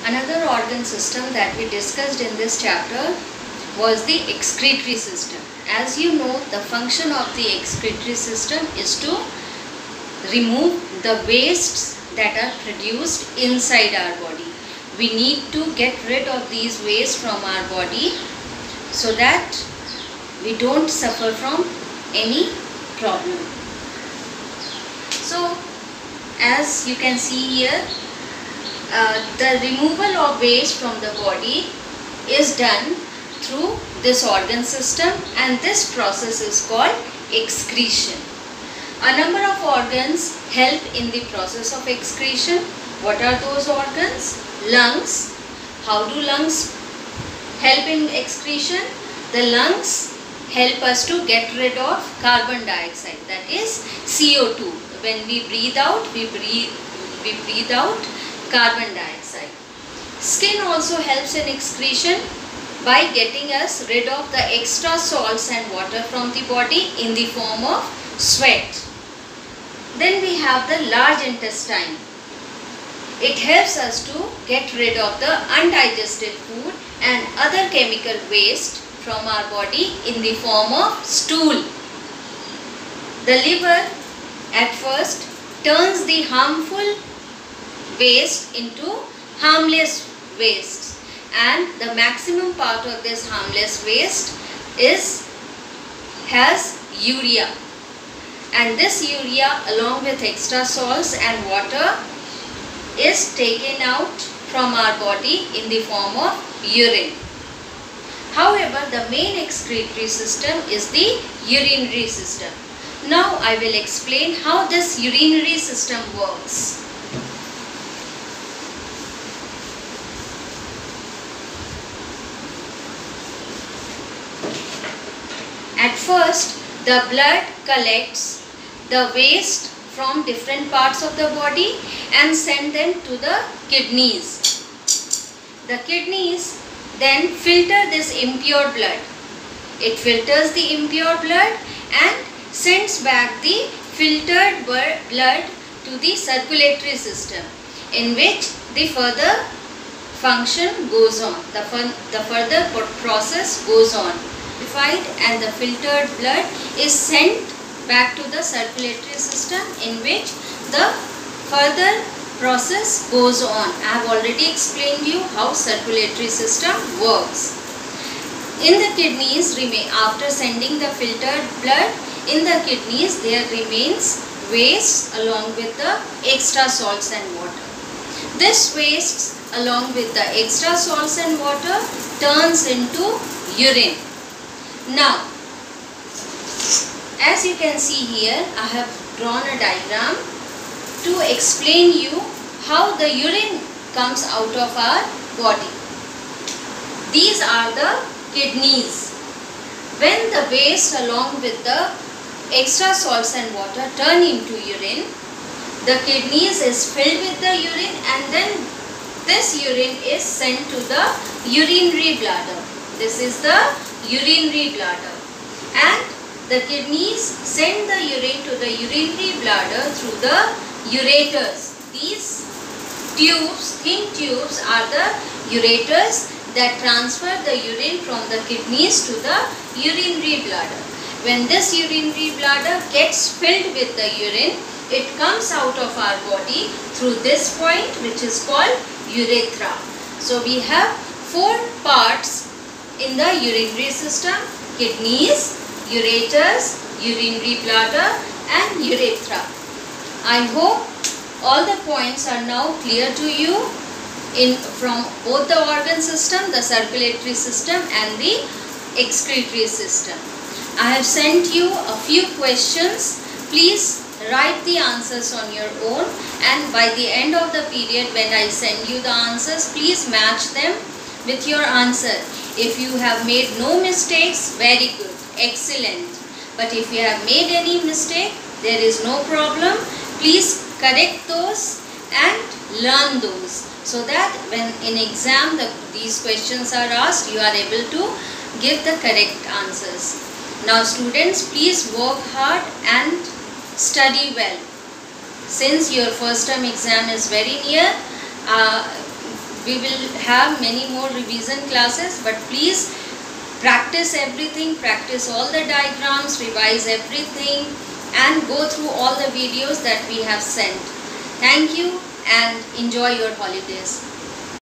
Another organ system that we discussed in this chapter was the excretory system. As you know, the function of the excretory system is to remove the wastes that are produced inside our body. We need to get rid of these wastes from our body so that we don't suffer from any problem. So, as you can see here, the removal of waste from the body is done through this organ system, and this process is called excretion. A number of organs help in the process of excretion. What are those organs? Lungs. How do lungs help in excretion? The lungs help us to get rid of carbon dioxide, that is CO2. When we breathe out, we breathe out carbon dioxide. Skin also helps in excretion by getting us rid of the extra salts and water from the body in the form of sweat. Then we have the large intestine. It helps us to get rid of the undigested food and other chemical waste from our body in the form of stool. The liver at first turns the harmful waste into harmless wastes, and the maximum part of this harmless waste has urea, and this urea along with extra salts and water is taken out from our body in the form of urine. However, the main excretory system is the urinary system. Now I will explain how this urinary system works. At first, the blood collects the waste from different parts of the body and send them to the kidneys. The kidneys then filter this impure blood. It filters the impure blood and sends back the filtered blood to the circulatory system, in which the further function goes on, the further process goes on. And the filtered blood is sent back to the circulatory system, in which the further process goes on. I have already explained you how circulatory system works. In the kidneys, after sending the filtered blood, in the kidneys there remains waste along with the extra salts and water. This waste along with the extra salts and water turns into urine. Now, as you can see here, I have drawn a diagram to explain you how the urine comes out of our body. These are the kidneys. When the waste along with the extra salts and water turn into urine, the kidneys is filled with the urine, and then this urine is sent to the urinary bladder. This is the urinary bladder, and the kidneys send the urine to the urinary bladder through the ureters. These tubes, thin tubes, are the ureters that transfer the urine from the kidneys to the urinary bladder. When this urinary bladder gets filled with the urine, it comes out of our body through this point, which is called urethra. So we have four parts in the urinary system: kidneys, ureters, urinary bladder and urethra. I hope all the points are now clear to you from both the organ system, the circulatory system and the excretory system. I have sent you a few questions. Please write the answers on your own, and by the end of the period when I send you the answers, please match them with your answer. If you have made no mistakes, very good, excellent. But if you have made any mistake, there is no problem. Please correct those and learn those, so that when in exam these questions are asked, you are able to give the correct answers. Now students, please work hard and study well. Since your first term exam is very near, We will have many more revision classes, but please practice everything, practice all the diagrams, revise everything, and go through all the videos that we have sent. Thank you and enjoy your holidays.